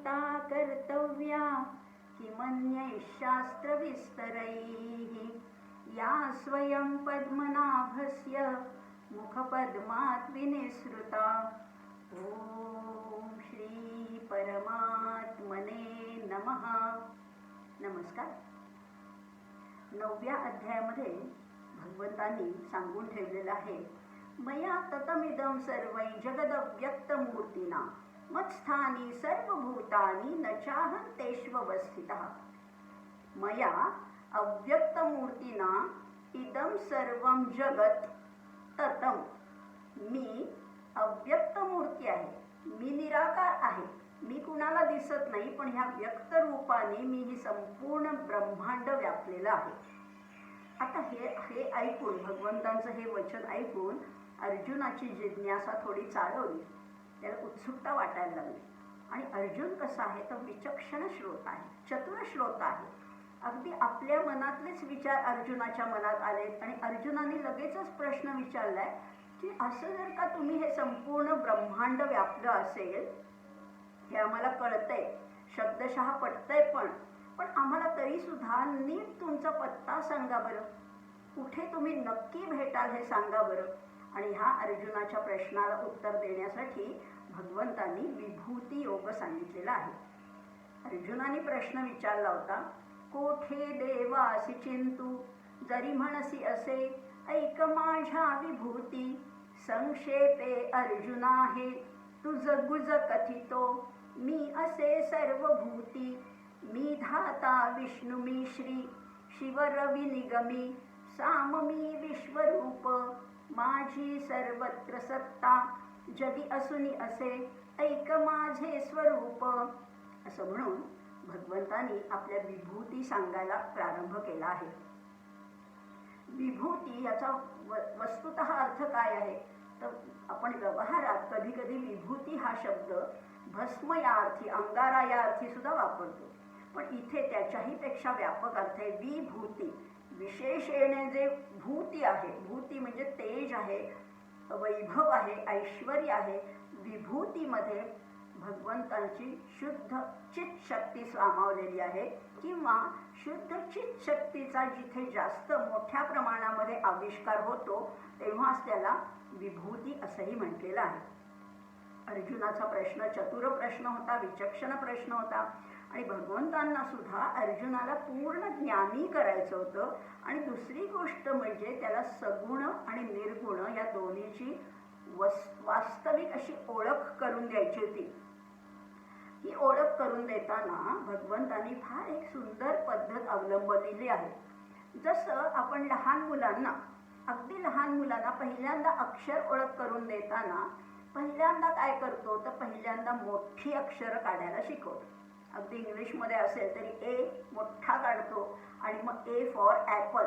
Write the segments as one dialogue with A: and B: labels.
A: चिंता कर्तव्या किमन्यैः शास्त्रविस्तरैः या स्वयं पद्मनाभस्य मुखपद्मात् विनिसृता। ओम श्री परमात्मने नमः। नमस्कार। 9व्या अध्यायामध्ये भगवंतांनी सांगून ठेवलेलं आहे, मया ततमिदं सर्वै जगदव्यक्तमूर्तिना मत्स्थानी सर्वभूतानि न चाहन्तेष्वस्थितः। मया अव्यक्तमूर्तिना इदं सर्वं जगत ततं। मी अव्यक्त मूर्ती आहे, मी निराकार आहे, मी कुणाला दिसत नाही, पण ह्या व्यक्त रूपाने मी ही संपूर्ण ब्रह्मांड व्यापलेलं आहे। आता हे ऐकून, भगवंतांचं हे वचन ऐकून अर्जुनाची जिज्ञासा थोडी चालवली, त्याला उत्सुकता वाटायला लागली। आणि अर्जुन कसा आहे तर विचक्षण श्रोता आहे, चतुर श्रोता आहे। अगदी आपल्या मनातलेच विचार अर्जुनाच्या मनात आलेत आणि अर्जुनाने लगेचच प्रश्न विचारलाय की असं जर का तुम्ही हे संपूर्ण ब्रह्मांड व्यापलं असेल, हे आम्हाला कळतंय, शब्दशः पटतंय, पण आम्हाला तरी सुद्धा नीट तुमचा पत्ता सांगा बरं, कुठे तुम्ही नक्की भेटाल हे सांगा बरं। आणि ह्या अर्जुनाच्या प्रश्नाला उत्तर देण्यासाठी भगवंतांनी विभूती योग सांगितलेला आहे। अर्जुनाने प्रश्न विचारला होता, कोठे देवासी चिंतू जरी म्हणसी असे ऐक माझ्या विभूती। संक्षेपे अर्जुना हे तुझ गुज कथितो मी असे सर्वभूती। मी धाता विष्णु मी श्री शिव रवी निगमी साम मी विश्वरूप माझी सर्वत्र सत्ता जगी असुनी असे ऐक माझे स्वरूप। असं म्हणून भगवंतांनी आपल्या विभूती सांगायला प्रारंभ केला आहे। विभूती याचा वस्तुतः अर्थ काय आहे तर आपण व्यवहारात कधी कधी विभूती हा शब्द भस्म या अर्थी, अंगारा या अर्थी सुद्धा वापरतो, पण इथे त्याच्याही पेक्षा व्यापक अर्थ आहे विभूती। विशेषेने जे भूती आहे, भूती म्हणजे तेज आहे, वैभव आहे, ऐश्वर्य आहे। विभूतीमध्ये भगवंतांची शुद्ध चित शक्ती सामावलेली आहे, किंवा शुद्ध चित शक्तीचा जिथे जास्त मोठ्या प्रमाणामध्ये आविष्कार होतो तेव्हाच त्याला विभूती असंही म्हटलेलं आहे। अर्जुनाचा प्रश्न चतुर प्रश्न होता, विचक्षण प्रश्न होता, आणि भगवंतांना सुद्धा अर्जुनाला पूर्ण ज्ञानी करायचं होतं। आणि दुसरी गोष्ट म्हणजे त्याला सगुण आणि निर्गुण या दोन्हीची वास्तविक अशी ओळख करून द्यायची होती। ही ओळख करून देताना भगवंतांनी फार एक सुंदर पद्धत अवलंबलेली आहे। जसं आपण लहान मुलांना, अगदी लहान मुलांना पहिल्यांदा अक्षर ओळख करून देताना पहिल्यांदा काय करतो तर पहिल्यांदा मोठी अक्षरं काढायला शिकवतो। अगदी इंग्लिशमध्ये असेल तरी ए मोठा काढतो आणि मग ए फॉर ॲपल।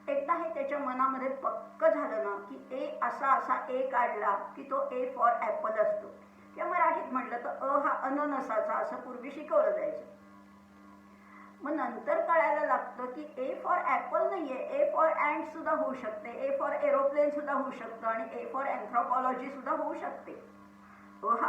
A: एकदा हे त्याच्या मनामध्ये पक्क झालं ना की ए असा ए काढला की तो ए फॉर ॲपल असतो, किंवा मराठीत म्हटलं तर अ हा अननसाचा असं पूर्वी शिकवलं जायचं। मग नंतर कळायला लागतं की ए फॉर ॲपल नाहीये, ए फॉर अँट सुद्धा होऊ शकते, ए फॉर एरोप्लेन सुद्धा होऊ शकतं, आणि ए फॉर अँथ्रोपॉलॉजी सुद्धा होऊ शकते। अ हा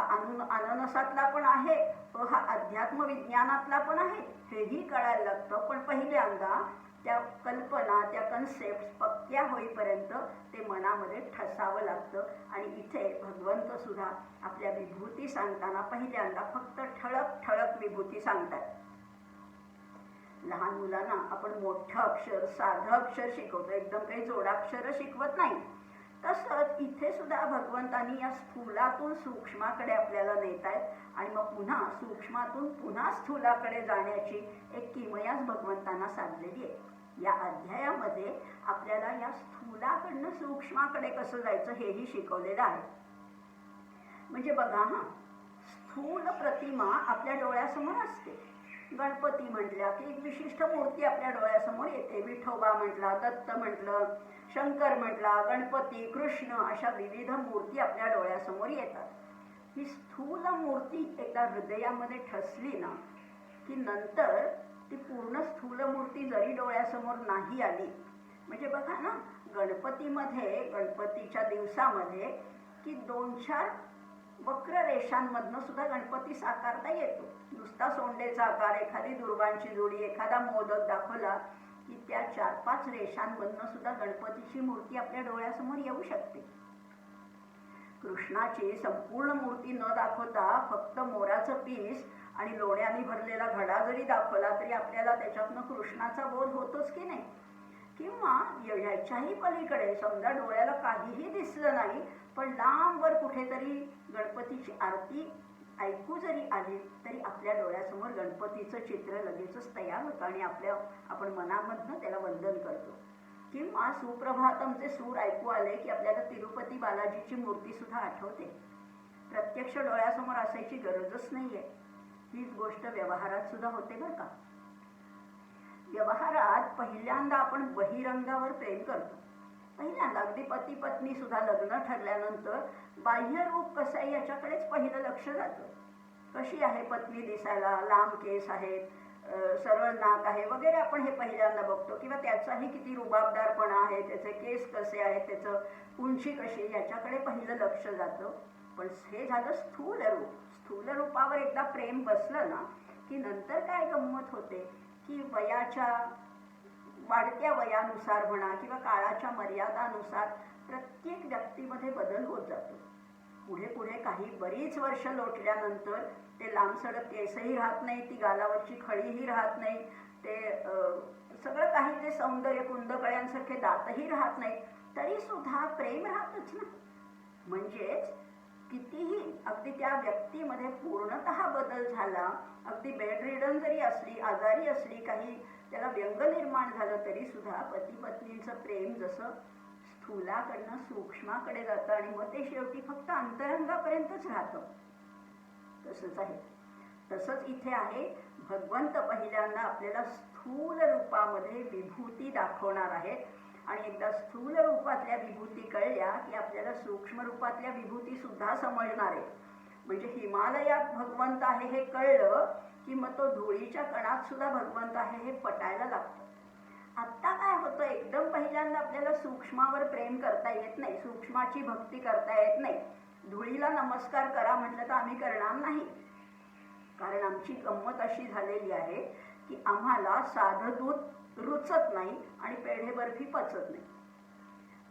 A: अननसातला पण आहे, अ हा अध्यात्म विज्ञानातला पण आहे, हेही कळायला लागतं। पण पहिल्यांदा त्या कल्पना, त्या कन्सेप्ट पक्क्या होईपर्यंत ते मनामध्ये ठसावं लागतं। आणि इथे भगवंत सुद्धा आपल्या विभूती सांगताना पहिल्यांदा फक्त ठळक ठळक विभूती सांगतात। लहान मुलांना आपण मोठं अक्षर, साधं अक्षर शिकवतो, एकदम काही जोडाक्षर शिकवत नाही। तसंच इथे सुद्धा भगवंतांनी या स्थूलातून सूक्ष्माकडे आपल्याला नेत आहेत, आणि मग पुन्हा सूक्ष्मातून पुन्हा स्थूलाकडे जाण्याची एक किमयाच भगवंतांना साधलेली आहे। या अध्यायामध्ये आपल्याला या स्थूलाकडनं सूक्ष्माकडे कसं जायचं हेही शिकवलेलं आहे। म्हणजे बघा हा, स्थूल प्रतिमा आपल्या डोळ्यासमोर असते। गणपती म्हटल्या की एक विशिष्ट मूर्ती आपल्या डोळ्यासमोर येते। विठोबा म्हटला, दत्त म्हटलं, शंकर म्हटला, गणपती, कृष्ण, अशा विविध मूर्ती आपल्या डोळ्यासमोर येतात। ही स्थूल मूर्ती एकदा हृदयामध्ये ठसली ना की नंतर ती पूर्ण स्थूल मूर्ती जरी डोळ्यासमोर नाही आली, म्हणजे बघा ना, गणपतीच्या दिवसामध्ये की 2-4 वक्र रेषांमधनं सुद्धा गणपती साकारता येतो. नुसता सोंडेचा आकार, एखादी दुर्वांची जोडी, एखादा मोदक दाखवला की त्या 4-5 रेषांमधनं सुद्धा गणपतीची मूर्ती आपल्या डोळ्यासमोर येऊ शकते. कृष्णाची संपूर्ण मूर्ती न दाखवता फक्त मोराचं पीस आणि लोण्याने भरलेला घडा जरी दाखवला तरी आपल्याला त्याच्यातनं कृष्णाचा बोध होतोच की नाही. किंवा याच्याही पलीकडे समजा डोळ्याला काहीही दिसलं नाही पण लांबवर कुठेतरी गणपतीची आरती ऐकू जरी आली तरी आपल्या डोळ्यासमोर गणपतीचं चित्र लगेचच तयार होतं आणि आपण मनामधनं त्याला वंदन करतो. किंवा सुप्रभातमचे सूर ऐकू आले की आपल्याला तिरुपती बालाजीची मूर्ती सुद्धा आठवते. प्रत्यक्ष डोळ्यासमोर असायची गरजच नाहीये. हीच गोष्ट व्यवहारात सुद्धा होते बरं का. व्यवहारात पहिल्यांदा आपण बहिरंगावर प्रेम करतो. पहिल्यांदा अगदी पती पत्नी सुद्धा लग्न ठरल्यानंतर बाह्य रूप कसं आहे याच्याकडेच पहिलं लक्ष जातं. कशी आहे पत्नी दिसायला, लांब केस आहेत, सरळ नाक आहे वगैरे आपण हे पहिल्यांदा बघतो. किंवा त्याचाही किती रुबाबदारपणा आहे, त्याचे केस कसे आहेत, त्याचं उंची कशी, याच्याकडे पहिलं लक्ष जातं. पण हे झालं स्थूल रूप. स्थूल रूपावर एकदा प्रेम बसलं ना की नंतर काय गंमत होते की वाढत्या वयानुसार म्हणा किंवा काळाच्या मर्यादानुसार प्रत्येक व्यक्तीमध्ये बदल होत जातो. पुढे पुढे काही बरीच वर्ष लोटल्यानंतर ते लांबसडक केसही राहत नाही, ती गालावरची खळीही राहत नाही, ते सगळं काही जे सौंदर्य कुंदकळ्यांसारखे दातही राहत नाही तरी सुद्धा प्रेम राहतच ना. म्हणजेच कितीही अगदी त्या व्यक्तीमध्ये पूर्णतः बदल झाला, अगदी बेडरिडन जरी असली, आजारी असली, काही त्याला व्यंग निर्माण झालं तरी सुद्धा पती पत्नीचं प्रेम जसं स्थूलाकडनं सूक्ष्माकडे जातं आणि मग ते शेवटी फक्त अंतरंगापर्यंतच राहतं. तसंच आहे. तसंच इथे आहे. भगवंत पहिल्यांदा आपल्याला स्थूल रूपामध्ये विभूती दाखवणार आहेत आणि एकदा स्थूल रूपातल्या विभूती कळल्या की आपल्याला सूक्ष्म रूपातल्या विभूती सुद्धा समजणार आहे. म्हणजे हिमालयात भगवंत आहे हे कळलं की मग तो धुळीच्या कणात सुद्धा भगवंत आहे हे पटायला लागतं. आत्ता काय होतं, एकदम पहिल्यांदा आपल्याला सूक्ष्मावर प्रेम करता येत नाही, सूक्ष्माची भक्ती करता येत नाही. धुळीला नमस्कार करा म्हटलं तर आम्ही करणार नाही. कारण आमची गंमत अशी झालेली आहे की आम्हाला साधं दूध रुचत नाही आणि पेढे बर्फी पचत नाही.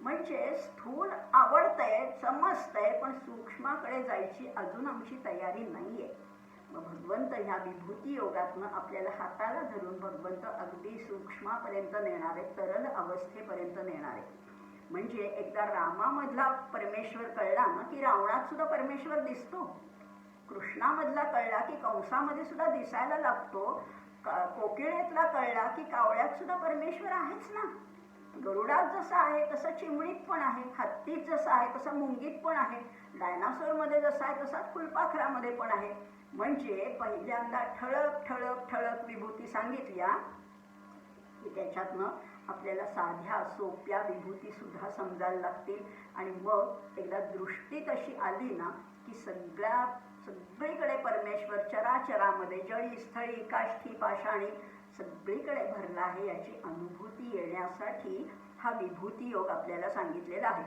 A: म्हणजे स्थूल आवडतंय, समजतंय, पण सूक्ष्माकडे जायची अजून आमची तयारी नाहीये. मग भगवंत ह्या विभूती योगातनं आपल्याला हाताला धरून भगवंत अगदी सूक्ष्मापर्यंत नेणार आहे, तरल अवस्थेपर्यंत नेणार आहे. म्हणजे एकदा रामामधला परमेश्वर कळला ना की रावणात सुद्धा परमेश्वर दिसतो. कृष्णामधला कळला की कंसामध्ये सुद्धा दिसायला लागतो. कोकिळेतला कळला की कावळ्यात सुद्धा परमेश्वर आहेच ना. गरुडात जसं आहे तसं चिमणीत पण आहे, हत्तीत जसं आहे तसं मुंगीत पण आहे, डायनासोरमध्ये जसं आहे तसा फुलपाखरामध्ये पण आहे. म्हणजे पहिल्यांदा ठळक ठळक ठळक विभूती सांगितल्या की त्याच्यातनं आपल्याला साध्या सोप्या विभूती सुद्धा समजायला लागतील. आणि मग एकदा दृष्टी तशी आली ना की सगळीकडे परमेश्वर चराचरामध्ये जळी स्थळी काष्ठी पाषाणी सगळीकडे भरला आहे याची अनुभूती येण्यासाठी हा विभूती योग आपल्याला सांगितलेला आहे.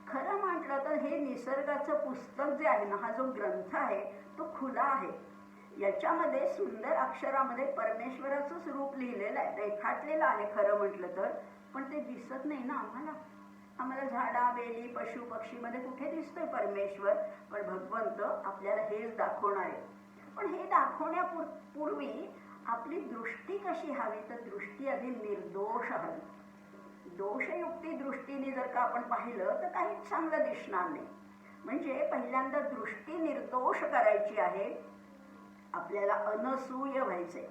A: खरं म्हटलं तर हे निसर्गाचं पुस्तक जे आहे ना, हा जो ग्रंथ आहे तो खुला आहे. याच्यामध्ये सुंदर अक्षरामध्ये परमेश्वराचंच रूप लिहिलेलं आहे, रेखाटलेलं आहे खरं म्हटलं तर. पण ते दिसत नाही ना आम्हाला झाडा वेली पशु पक्षीमध्ये कुठे दिसतोय परमेश्वर. पण भगवंत आपल्याला हेच दाखवणार आहे. पण हे दाखवण्यापूर्वी आपली दृष्टी कशी हवी, तर दृष्टी आधी निर्दोष हवी. दोषयुक्ती दृष्टीने जर का आपण पाहिलं तर काहीच चांगलं दिसणार नाही. म्हणजे पहिल्यांदा दृष्टी निर्दोष करायची आहे. आपल्याला अनसूय व्हायचे,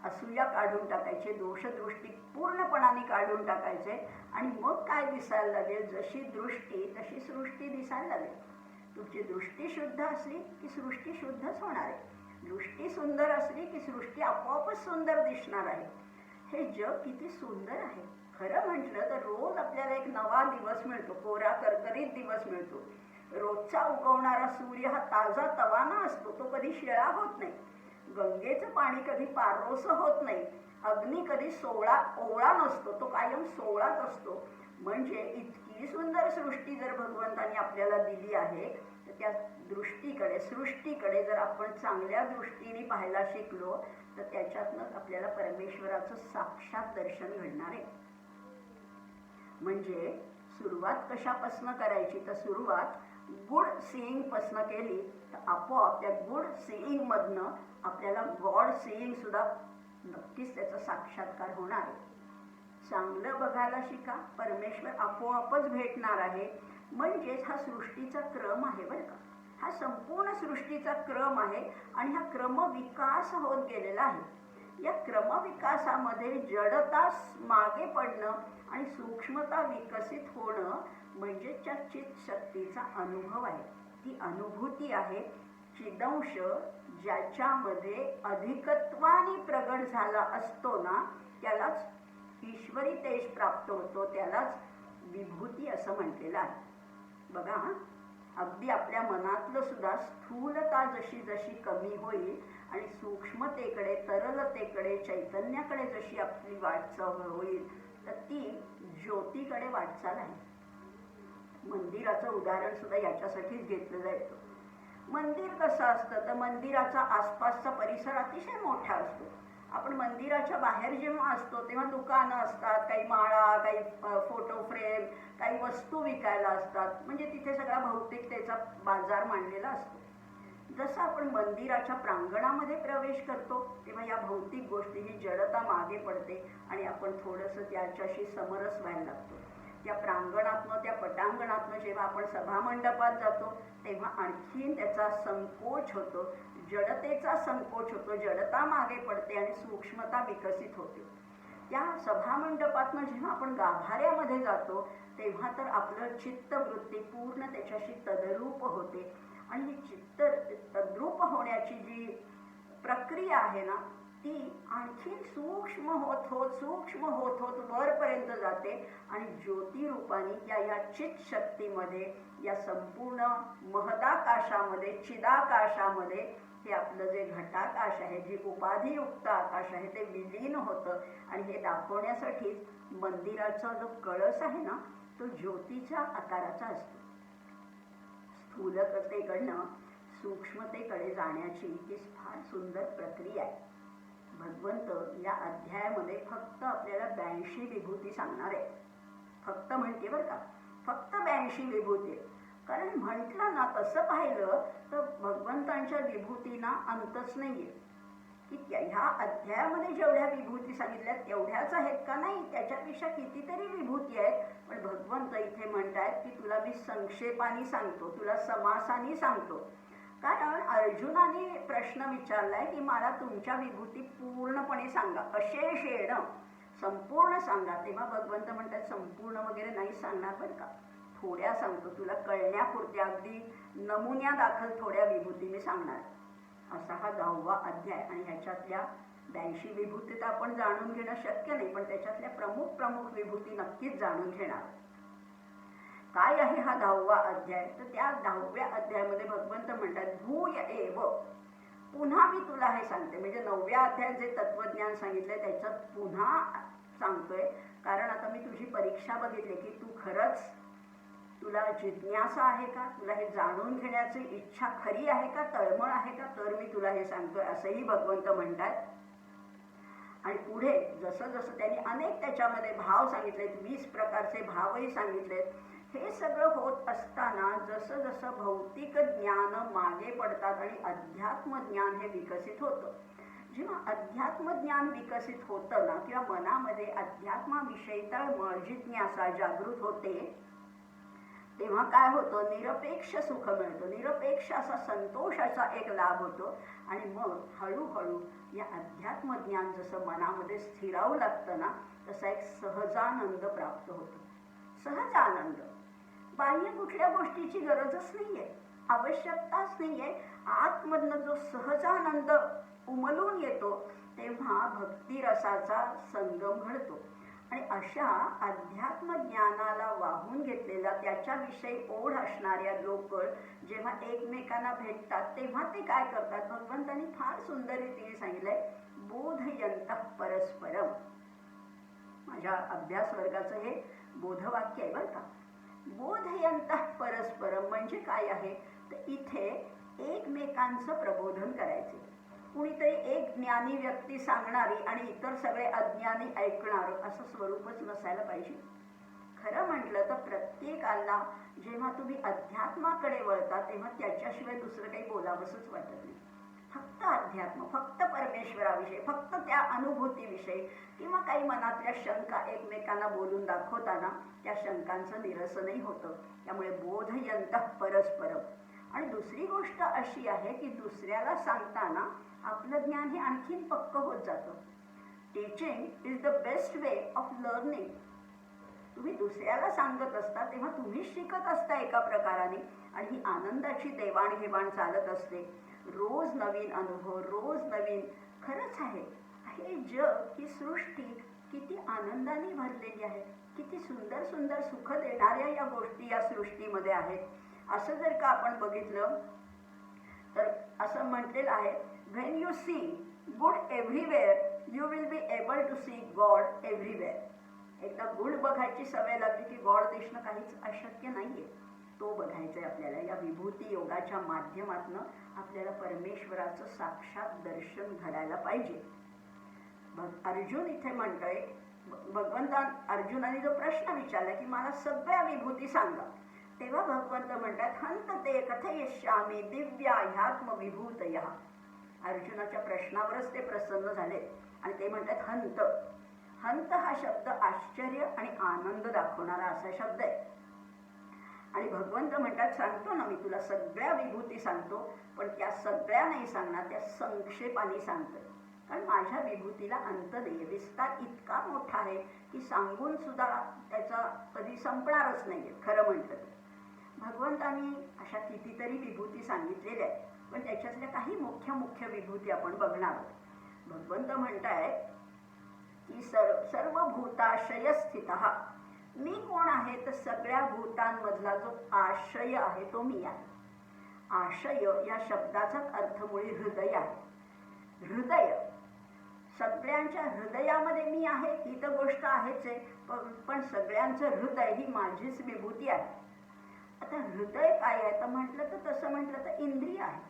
A: असूया काढून टाकायचे, दोषदृष्टी पूर्णपणाने काढून टाकायचे. आणि मग काय दिसायला लागेल, जशी दृष्टी तशी सृष्टी दिसायला लागेल. तुमची दृष्टी शुद्ध असली की सृष्टी शुद्धच होणार आहे. दृष्टी सुंदर असली की सृष्टी आपोआपच सुंदर दिसणार आहे. हे जग किती सुंदर आहे. खरं म्हटलं तर रोज आपल्याला एक नवा दिवस मिळतो, कोरा करकरीत दिवस मिळतो. रोजचा उगवणारा सूर्य हा ताजा तवाना असतो, तो कधी शिळा होत नाही. गंगेचं पाणी कधी पारोसं होत नाही. अग्नी कधी ओवळा नसतो, तो कायम सोळाच असतो. म्हणजे इतकी सुंदर सृष्टी जर भगवंतांनी आपल्याला दिली आहे तर त्या दृष्टीकडे, सृष्टीकडे जर आपण चांगल्या दृष्टीने पाहायला शिकलो तर त्याच्यातनं आपल्याला परमेश्वराचं साक्षात दर्शन घडणार आहे. म्हणजे सुरुवात कशापासून करायची, तर सुरुवात गुड सीइंग पासून केली तर आपोआप त्या गुड सीइंग मधनं आपल्याला गॉड सीइंग सुद्धा नक्कीच त्याचा साक्षात्कार होणार आहे. चांगलं बघायला शिका, परमेश्वर आपोआपच भेटणार आहे. म्हणजेच हा सृष्टीचा क्रम आहे बरं का, हा संपूर्ण सृष्टीचा क्रम आहे आणि हा क्रमविकास होत गेलेला आहे. या क्रमविकासामध्ये जडता मागे पडणं आणि सूक्ष्मता विकसित होणं म्हणजे त्या चित शक्तीचा अनुभव आहे. ती अनुभूती आहे चिदंश, ज्याच्यामध्ये अधिकत्वाने प्रगट झाला असतो ना त्यालाच ईश्वरी तेज प्राप्त होतो, त्यालाच विभूती असं म्हटलेलं आहे. बघा, अगदी आपल्या मनातलं सुद्धा स्थूलता जशी जशी कमी होईल आणि सूक्ष्मतेकडे, तरलतेकडे, चैतन्याकडे जशी आपली वाटचाल होईल तर ती ज्योतीकडे वाटचाल आहे. मंदिराचं उदाहरण सुद्धा याच्यासाठीच घेतलं जायचं. मंदिर कसं असतं तर मंदिराचा आसपासचा परिसर अतिशय मोठा असतो. आपण मंदिराच्या बाहेर जेव्हा असतो तेव्हा दुकानं असतात, काही माळा, काही फोटो फ्रेम, काही वस्तू विकायला असतात. म्हणजे तिथे सगळा भौतिकतेचा बाजार मांडलेला असतो. जसं आपण मंदिराच्या प्रांगणामध्ये प्रवेश करतो तेव्हा या भौतिक गोष्टी ही जडता मागे पडते आणि आपण थोडंसं त्याच्याशी समरस व्हायला लागतो. त्या प्रांगणातनं, त्या पटांगणातनं जेव्हा आपण सभामंडपात जातो तेव्हा आणखीन त्याचा संकोच होतो, जडतेचा संकोच होतो, जडता मागे पडते आणि सूक्ष्मता विकसित होते. त्या सभामंडपातनं जेव्हा आपण गाभाऱ्यामध्ये जातो तेव्हा तर आपलं चित्तवृत्ती पूर्ण त्याच्याशी तद्रूप होते आणि ही चित्त तद्रूप होण्याची जी प्रक्रिया आहे ना ती आणखीन सूक्ष्म होत वरपर्यंत जाते आणि ज्योतिरूपाने या चित शक्तीमध्ये, या संपूर्ण महदाकाशामध्ये, चिदाकाशामध्ये हे आपलं जे घटाकाश आहे, जी उपाधियुक्त आकाश आहे ते विलीन होतं. आणि हे दाखवण्यासाठीच मंदिराचा जो कळस आहे ना तो ज्योतीच्या आकाराचा असतो. स्थूलतेकडनं सूक्ष्मतेकडे जाण्याची ही फार सुंदर प्रक्रिया आहे. भगवंत या अध्यायामध्ये फक्त आपल्याला 82 विभूती सांगणार आहे. फक्त म्हणते बरं का, फक्त 82 विभूती. कारण म्हटलं ना तसं पाहिलं तर भगवंतांच्या विभूतींना अंतच नाहीये. की ह्या अध्यायामध्ये जेवढ्या विभूती सांगितल्या तेवढ्याच आहेत का, नाही, त्याच्यापेक्षा कितीतरी विभूती आहेत. पण भगवंत इथे म्हणतायत की तुला मी संक्षेपाने सांगतो, तुला समासाने सांगतो. कारण अर्जुनाने प्रश्न विचारलाय की मला तुमच्या विभूती पूर्णपणे सांगा, अशेषेण संपूर्ण सांगा. तेव्हा भगवंत म्हणतात संपूर्ण वगैरे नाही सांगणार बरं का, थोड्या सांगतो, तुला कळण्यापुरत्या अगदी नमुन्या दाखल थोड्या विभूती मी सांगणार. असा हा 10वा अध्याय. आणि ह्याच्यातल्या 82 विभूती तर आपण जाणून घेणं शक्य नाही, पण त्याच्यातल्या प्रमुख विभूती नक्कीच जाणून घेणार. काय आहे हा 10वा अध्याय, तर त्या 10व्या अध्यायामध्ये भगवंत म्हणतात भूय एव, पुन्हा मी तुला हे सांगते. म्हणजे 9व्या अध्यायात जे तत्वज्ञान सांगितलंय त्याच्यात पुन्हा सांगतोय. कारण आता मी तुझी परीक्षा बघितली की तू खरंच, तुला जिज्ञासा आहे का, तुला हे जाणून घेण्याची इच्छा खरी आहे का, तळमळ आहे का, तर मी तुला हे सांगतोय असंही भगवंत म्हणतात. आणि पुढे जसं जसं त्यांनी अनेक त्याच्यामध्ये भाव सांगितलेत, 20 प्रकारचे भावही सांगितलेत. हे सगळं होत असताना जसं जसं भौतिक ज्ञान मागे पडतात आणि अध्यात्म ज्ञान हे विकसित होतं. जेव्हा अध्यात्म ज्ञान विकसित होतं ना किंवा मनामध्ये अध्यात्माविषयीचा जिज्ञासा जागृत होते तेव्हा काय होतं, निरपेक्ष सुख मिळतं, निरपेक्ष असा संतोषाचा एक लाभ होतो. आणि मग हळूहळू या अध्यात्म ज्ञान जसं मनामध्ये स्थिरावू लागतं ना तसा एक सहजानंद प्राप्त होतो. सहजानंद, बाह्य कुठल्या गोष्टीची गरजच नाहीये, आवश्यकताच नाहीये. आतमधनं जो सहजानंद उमलून येतो तेव्हा भक्तिरसाचा संगम घडतो. आणि अशा अध्यात्म ज्ञानाला वाहून घेतलेला, त्याच्याविषयी ओढ असणाऱ्या लोक जेव्हा एकमेकांना भेटतात तेव्हा ते काय करतात, भगवंतांनी फार सुंदर रीतीने सांगितलंय, बोधयंतः परस्परम. माझ्या अभ्यास वर्गाचं हे बोधवाक्य आहे बरं का. बोधयंतः परस्परम म्हणजे काय आहे, तर इथे एकमेकांचं प्रबोधन करायचे. कुणीतरी एक ज्ञानी व्यक्ती सांगणारी आणि इतर सगळे अज्ञानी ऐकणार असं स्वरूपच नसायला पाहिजे. खरं म्हटलं तर प्रत्येकाला जेव्हा तुम्ही अध्यात्माकडे वळता तेव्हा त्याच्याशिवाय दुसरं काही बोलावंसंच वाटत नाही. फक्त अध्यात्म, फक्त परमेश्वराविषयी, फक्त त्या अनुभूतीविषयी किंवा काही मनातल्या शंका एकमेकांना बोलून दाखवताना त्या शंकांचं निरसनही होतं. त्यामुळे बोधयंतः परस्परम. आणि दुसरी गोष्ट अशी आहे की दुसऱ्याला सांगताना आपलं ज्ञान हे आणखीन पक्क होत जातं. Teaching is the best way of learning. तुम्ही दुसऱ्याला सांगत असता तेव्हा तुम्हीच शिकत असता एका प्रकाराने, आणि ही आनंदाची देवाणघेवाण चालत असते. रोज नवीन अनुभव, रोज नवीन. खरंच आहे, हे जग, ही सृष्टी किती आनंदाने भरलेली आहे. किती सुंदर सुंदर सुख देणाऱ्या या गोष्टी या सृष्टीमध्ये आहेत. असं जर का आपण बघितलं तर असं म्हटलेलं आहे, when you see good everywhere you will be able to see God everywhere. एकदा गुड बघायची सवय लागली की गॉड दिसणं काहीच अशक्य नाहीये. तो बघायचंय आपल्याला. या विभूती योगाच्या माध्यमातून आपल्याला परमेश्वराचं साक्षात दर्शन घडायला पाहिजे. अर्जुन इथे म्हणतोय, अर्जुनाने जो प्रश्न विचारला की मला सगळ्या विभूती सांगा, तेव्हा भगवंत म्हणतात, हंत ते कथयिष्यामि दिव्या ह्यात्म विभूतयः. अर्जुनाच्या प्रश्नावरच ते प्रसन्न झाले आणि ते म्हणतात हंत. हंत हा शब्द आश्चर्य आणि आनंद दाखवणारा असा शब्द आहे. आणि भगवंत म्हणतात, सांगतो ना मी तुला सगळ्या विभूती सांगतो, पण त्या सगळ्या नाही सांगणार, त्या संक्षेपाने सांगतोय. कारण माझ्या विभूतीला अंत नाही, विस्तार इतका मोठा आहे की सांगून सुद्धा त्याचा कधी संपणारच नाहीये. खरं म्हटलं तर भगवंतांनी अशा कितीतरी विभूती सांगितलेल्या आहेत, पण त्याच्यातल्या काही मुख्य मुख्य विभूती आपण बघणार आहोत. भगवंत म्हणतायत की सर्व भूताशय स्थितः. मी कोण आहे तर सगळ्या भूतांमधला जो आशय आहे तो मी आहे. आशय या शब्दाचा अर्थ मुळे हृदय आहे. हृदय, सगळ्यांच्या हृदयामध्ये मी आहे ही तर गोष्ट आहेच आहे, पण सगळ्यांचं हृदय ही माझीच विभूती आहे. आता हृदय काय आहे तर म्हटलं तर तसं म्हटलं तर इंद्रिय आहे.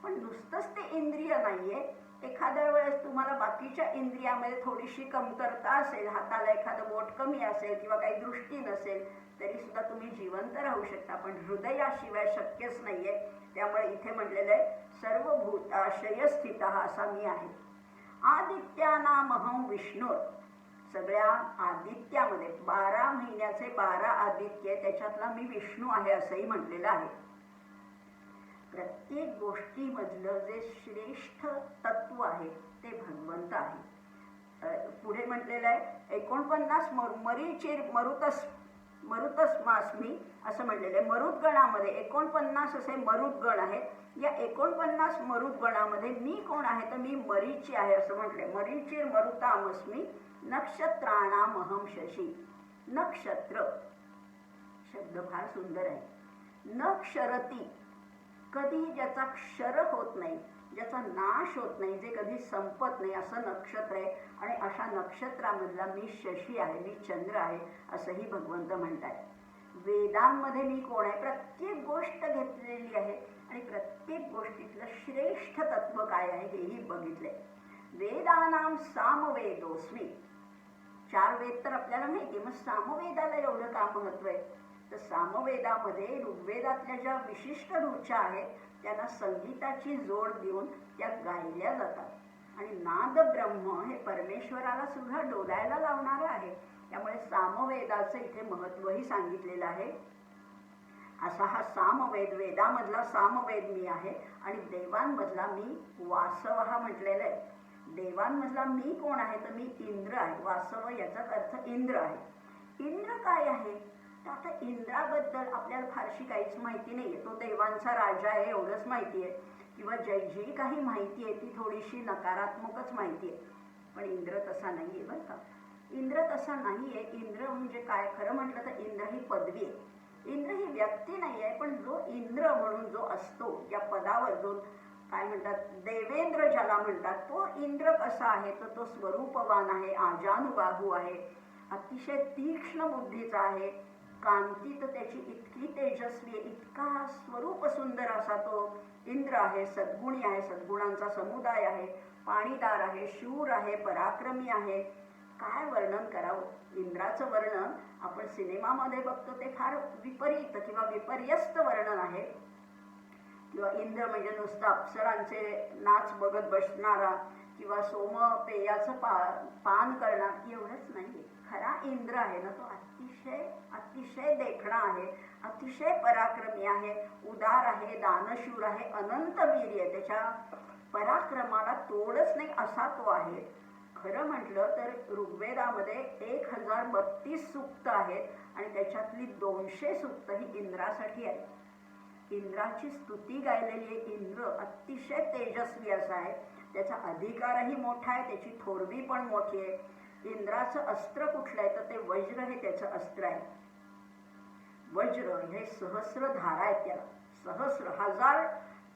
A: पण नुसतंच ते इंद्रिय नाहीये. एखाद्या वेळेस तुम्हाला बाकीच्या इंद्रियामध्ये थोडीशी कमतरता असेल, हाताला एखादं बोट कमी असेल किंवा काही दृष्टी नसेल, तरी सुद्धा तुम्ही जिवंत राहू शकता. पण हृदयाशिवाय शक्यच नाहीये. त्यामुळे इथे म्हटलेलं आहे सर्व भूताशय स्थितः असा मी आहे. आदित्यानामहं विष्णू. सगळ्या आदित्यामध्ये 12 महिन्याचे 12 आदित्य, त्याच्यातला मी विष्णू आहे असंही म्हटलेलं आहे. प्रत्येक गोष्टीमधलं जे श्रेष्ठ तत्व आहे ते भगवंत आहे. पुढे म्हटलेलं आहे 49 मरीचिर मरुतस्मास्मी असं म्हटलेलं आहे. मरुद्गणामध्ये 49 असे मरुद्गण आहेत. या 49 मरुद्गणामध्ये मी कोण आहे तर मी मरीची आहे असं म्हटलंय. मरीचिर मरुतामस्मी नक्षत्राणामहं शशी. नक्षत्र शब्द फार सुंदर आहे. न क्षरती, कधी ज्याचा क्षर होत नाही, ज्याचा नाश होत नाही, जे कधी संपत नाही असं नक्षत्र आहे. आणि अशा नक्षत्रामधला मी शशी आहे, मी चंद्र आहे असंही भगवंत म्हणतात. वेदांमध्ये मी कोण आहे, प्रत्येक गोष्ट घेतलेली आहे आणि प्रत्येक गोष्टीतलं श्रेष्ठ तत्व काय आहे हेही बघितलंय. वेदानाम सामवेदोस्मी. 4 वेद तर आपल्याला माहिती, मग सामवेदाला एवढं का महत्व आहे तर सामवेदामध्ये ऋग्वेदातल्या ज्या विशिष्ट रुचा आहेत त्यांना संगीताची जोड देऊन त्या गायल्या जातात. आणि नाद ब्रह्म हे परमेश्वराला सुद्धा डोलायला लावणारं आहे. त्यामुळे सामवेदाचं इथे महत्वही सांगितलेलं आहे. असा हा सामवेद, वेदामधला सामवेद मी आहे. आणि देवांमधला मी वासव हा म्हटलेला आहे. देवांमधला मी कोण आहे तर मी इंद्र आहे. वासव याचाच अर्थ इंद्र आहे. इंद्र काय आहे तर आता इंद्राबद्दल आपल्याला फारशी काहीच माहिती नाहीये. तो देवांचा राजा आहे एवढंच माहिती आहे, किंवा जी काही माहिती आहे ती थोडीशी नकारात्मकच माहिती आहे. पण इंद्र तसा नाहीये बरं का. इंद्र तसा नाहीये. इंद्र म्हणजे काय, खरं म्हटलं तर इंद्र ही पदवी आहे. इंद्र ही व्यक्ती नाही आहे, पण जो इंद्र म्हणून जो असतो या पदावर, जो काय म्हणतात देवेंद्र ज्याला म्हणतात, तो इंद्र कसा आहे तर तो स्वरूपवान आहे, आजानुबाहू आहे, अतिशय तीक्ष्ण बुद्धीचा आहे, कांती तर त्याची इतकी तेजस्वी आहे, इतका स्वरूप सुंदर असा तो इंद्र आहे. सद्गुणी आहे, सद्गुणांचा समुदाय आहे, पाणीदार आहे, शूर आहे, पराक्रमी आहे. काय वर्णन करावं. इंद्राचं वर्णन आपण सिनेमामध्ये बघतो ते फार विपरीत किंवा विपर्यस्त वर्णन आहे. किंवा इंद्र म्हणजे नुसतं अप्सरांचे नाच बघत बसणारा किंवा सोम पेयाचं पान करणार एवढंच नाही. खरा इंद्र आहे ना तो अतिशय अतिशय देखणा आहे, अतिशय पराक्रमी आहे, उदार आहे, दानशूर आहे, अनंत वीर्य आहे. त्याच्या पराक्रमाला तोडच नाही असा तो आहे. खरं म्हटलं तर ऋग्वेदामध्ये 1032 सूक्त आहेत आणि त्याच्यातली 200 सूक्त ही इंद्रासाठी आहेत. इंद्राची स्तुती गायलेली आहे. इंद्र अतिशय तेजस्वी असा आहे, त्याचा अधिकारही मोठा आहे, त्याची थोरवी पण मोठी आहे. इंद्राचं अस्त्र कुठलं आहे तर ते वज्र हे त्याचं अस्त्र आहे. वज्र हे सहस्र धारा आहेत, त्याला सहस्र 1000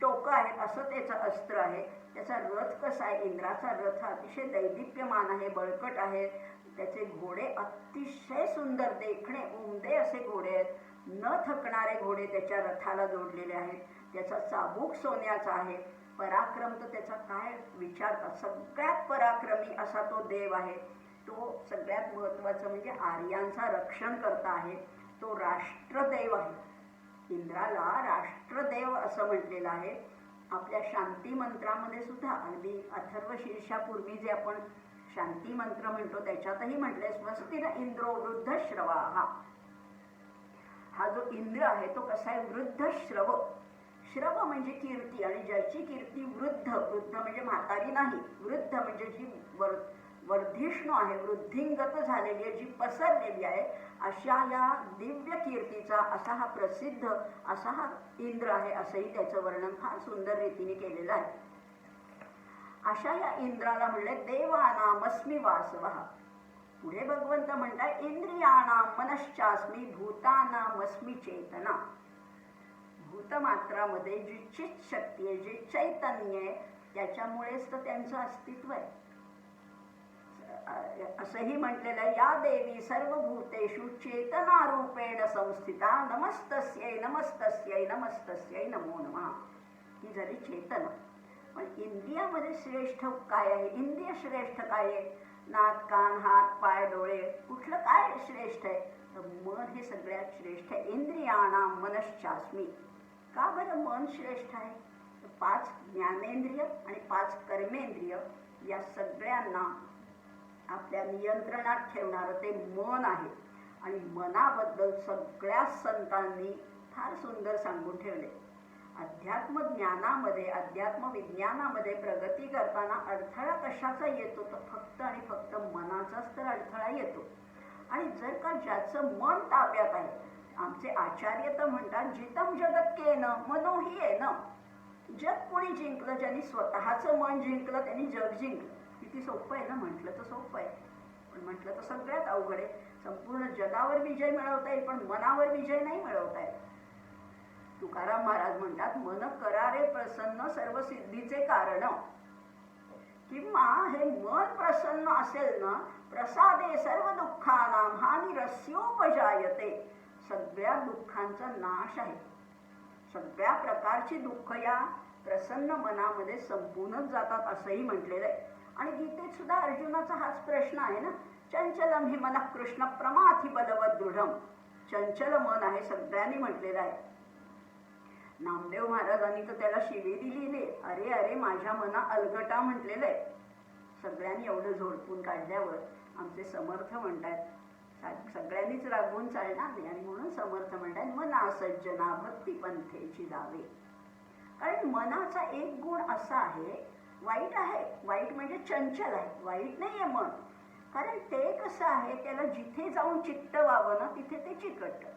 A: टोकं आहेत असं त्याचं अस्त्र आहे. त्याचा रथ कसा आहे, इंद्राचा रथ अतिशय दैदिप्यमान आहे, बळकट आहे. त्याचे घोडे अतिशय सुंदर देखणे उमदे असे घोडे आहेत. न थकणारे घोडे त्याच्या रथाला जोडलेले आहेत. त्याचा चाबूक सोन्याचा आहे. पराक्रम तर त्याचा काय विचारता, सगळ्यात पराक्रमी असा तो देव आहे. तो सगळ्यात महत्त्वाचं म्हणजे आर्यांचा रक्षण करता आहे. तो राष्ट्रदेव आहे. इंद्राला राष्ट्रदेव असं म्हटलेलं आहे. आपल्या शांती मंत्रामध्ये सुद्धा अगदी अथर्व शीर्षापूर्वी जे आपण शांती मंत्र म्हणतो त्याच्यातही म्हटलंय स्वस्तिर इंद्रो वृद्ध श्रवा. हा जो इंद्र आहे तो कसा आहे, वृद्ध श्रव. श्रव म्हणजे कीर्ती, आणि ज्याची कीर्ती वृद्ध, वृद्ध म्हणजे म्हातारी नाही, वृद्ध म्हणजे जी वर्धिष्णू आहे, वृद्धिंगत झालेली आहे, जी पसरलेली आहे, अशा या दिव्य कीर्तीचा असा हा प्रसिद्ध असा हा इंद्र आहे. असंही त्याचं वर्णन फार सुंदर रीतीने केलेलं आहे. अशा या इंद्राला म्हणले देवानामस्मी वासवः. पुढे भगवंत म्हणतात इंद्रियाणाम मनश्चास्मी भूतानामस्मी चेतना. भूतमात्रामध्ये जी चित शक्ती आहे, जे चैतन्य आहे, त्याच्यामुळेच तर त्यांचं अस्तित्व आहे. असंही म्हटलेलं आहे या देवी सर्वभूतेषु चेतनारूपेण संस्थिता नमस्तस्यै नमस्तस्यै नमस्तस्यै नमो नमः. ही झाली चेतना. पण इंद्रियामध्ये श्रेष्ठ काय आहे, इंद्रिय श्रेष्ठ काय आहे, नाक कान हात पाय डोळे, कुठलं काय श्रेष्ठ आहे तर मन हे सगळ्यात श्रेष्ठ आहे. इंद्रियाणाम मनश्चास्मी. का बरं मन श्रेष्ठ आहे, 5 ज्ञानेंद्रिय आणि 5 कर्मेंद्रिय या सगळ्यांना आपल्या नियंत्रणात ठेवणारं ते मन आहे. आणि मनाबद्दल सगळ्या संतांनी फार सुंदर सांगून ठेवले. अध्यात्म ज्ञानामध्ये, अध्यात्म विज्ञानामध्ये प्रगती करताना अडथळा कशाचा येतो तर फक्त आणि फक्त मनाचाच तर अडथळा येतो. आणि जर का ज्याचं मन ताब्यात आहे, आमचे आचार्य तर म्हणतात जितम जगत केन मनोही आहे ना. जग कोणी जिंकलं, ज्यांनी स्वतःचं मन जिंकलं त्यांनी जग जिंकलं. किती सोपं आहे ना, म्हटलं तर सोपं आहे पण म्हटलं तर सगळ्यात अवघड आहे. संपूर्ण जगावर विजय मिळवता येईल पण मनावर विजय नाही मिळवता येईल. तुकाराम महाराज म्हणतात मन करारे प्रसन्न सर्व सिद्धीचे कारण. किंवा हे मन प्रसन्न असेल ना, प्रसादे सर्व दुःखानां हानी रस्योपजायते. सगळ्या दुःखांचा नाश आहे. सगळ्या प्रकारची दुःख या प्रसन्न मनामध्ये संपूनच जातात असंही म्हटलेलं आहे. आणि गीतेत सुद्धा अर्जुनाचा हाच प्रश्न आहे ना, चंचलम हि मन कृष्ण प्रमाथि बलवत दृढम. चंचल मन आहे सगळ्यांनी म्हटलेलं आहे. नामदेव महाराजांनी तर त्याला शिवी दिलेली, अरे अरे माझ्या मना अलगटा म्हटलेलं आहे. सगळ्यांनी एवढं झोडपून काढल्यावर आमचे समर्थ म्हणतात सगळ्यांनीच रागवून चालणार नाही, आणि म्हणून समर्थ म्हणतात मना सज्जना भक्ती पंथेची दावे. कारण मनाचा एक गुण असा आहे, वाईट आहे, वाईट म्हणजे चंचल आहे, वाईट नाही आहे मन. कारण ते कसं आहे, त्याला जिथे जाऊन चित्त व्हावं ना तिथे ते चिकटतं.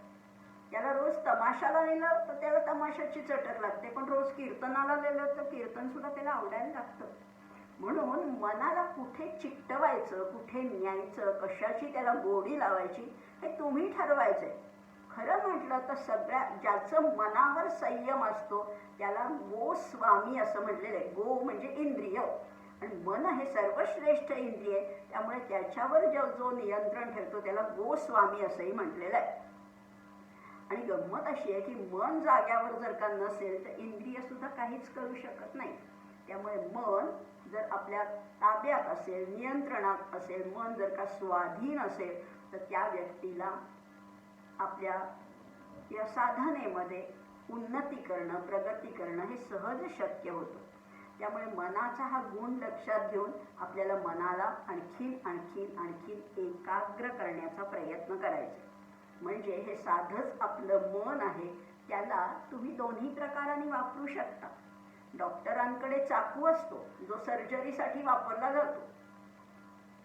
A: त्याला रोज तमाशाला नेलं तर त्याला तमाशाची चटक लागते, पण रोज कीर्तनाला नेलं तर कीर्तन सुद्धा त्याला आवडायला लागतं. म्हणून मनाला कुठे चिकटवायचं, कुठे न्यायचं, कशाची त्याला गोडी लावायची हे तुम्ही ठरवायचंय. खरं म्हटलं तर सगळ्या ज्याचं मनावर संयम असतो त्याला गोस्वामी असं म्हटलेलं आहे. गो म्हणजे इंद्रिय आणि मन हे सर्वश्रेष्ठ इंद्रिय, त्यामुळे त्याच्यावर जो नियंत्रण ठेवतो त्याला गोस्वामी असंही म्हटलेलं आहे. आणि गंमत अशी आहे की मन जाग्यावर जर का नसेल तर इंद्रिय सुद्धा काहीच करू शकत नाही. त्यामुळे मन जर आपल्या ताब्यात असेल, नियंत्रणात असेल, मन जर का स्वाधीन असेल तर त्या व्यक्तीला आपल्या या साधनेमध्ये उन्नती करणं, प्रगती करणं हे सहज शक्य होतं. त्यामुळे मनाचा हा गुण लक्षात घेऊन आपल्याला मनाला आणखीन आणखीन आणखीन एकाग्र करण्याचा प्रयत्न करायचा. म्हणजे हे साधंच आपलं मन आहे त्याला तुम्ही दोन्ही प्रकाराने वापरू शकता. डॉक्टरांकडे चाकू असतो जो सर्जरीसाठी वापरला जातो.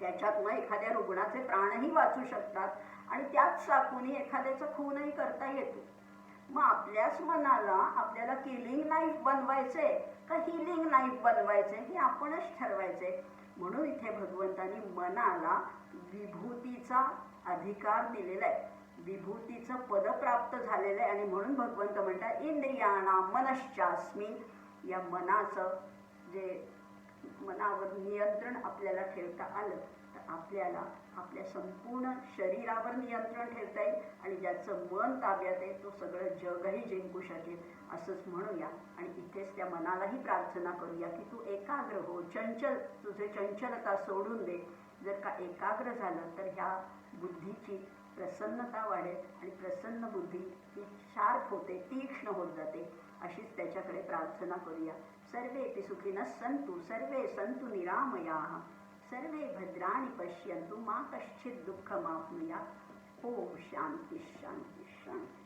A: त्याच्यातनं एखाद्या रुग्णाचे प्राणही वाचू शकतात आणि त्याच चाकूने एखाद्याचा खूनही करता येतो. मग आपल्याच मनाला आपल्याला किलिंग नाईफ बनवायचे का हिलिंग नाईफ बनवायचे हे आपणच ठरवायचे. म्हणून इथे भगवंतांनी मनाला विभूतीचा अधिकार दिलेला आहे, विभूतीचं पद प्राप्त झालेलं आहे. आणि म्हणून भगवंत म्हणतात इंद्रियाणाम मनश्चास्मी. या मनाचं जे मनावर नियंत्रण आपल्याला ठेवता आलं तर आपल्याला आपल्या संपूर्ण शरीरावर नियंत्रण ठेवता येईल आणि ज्याचं मन ताब्यात आहे तो सगळं जगही जिंकू शकेल असंच म्हणूया. आणि इथेच त्या मनालाही प्रार्थना करूया की तू एकाग्र हो, चंचल, तुझे चंचलता सोडून दे. जर का एकाग्र झालं तर ह्या बुद्धीची प्रसन्नता वाढेल आणि प्रसन्न बुद्धी ही शार्प होते, तीक्ष्ण होत जाते. अशीच त्याच्याकडे प्रार्थना करूया. सर्वेपि सुखिनः सन्तु, सर्वे सन्तु निरामयाः, सर्वे भद्राणि पश्यन्तु, मा कश्चित् दुःखमाप्नुयात्. ओम शांती शांती शांती.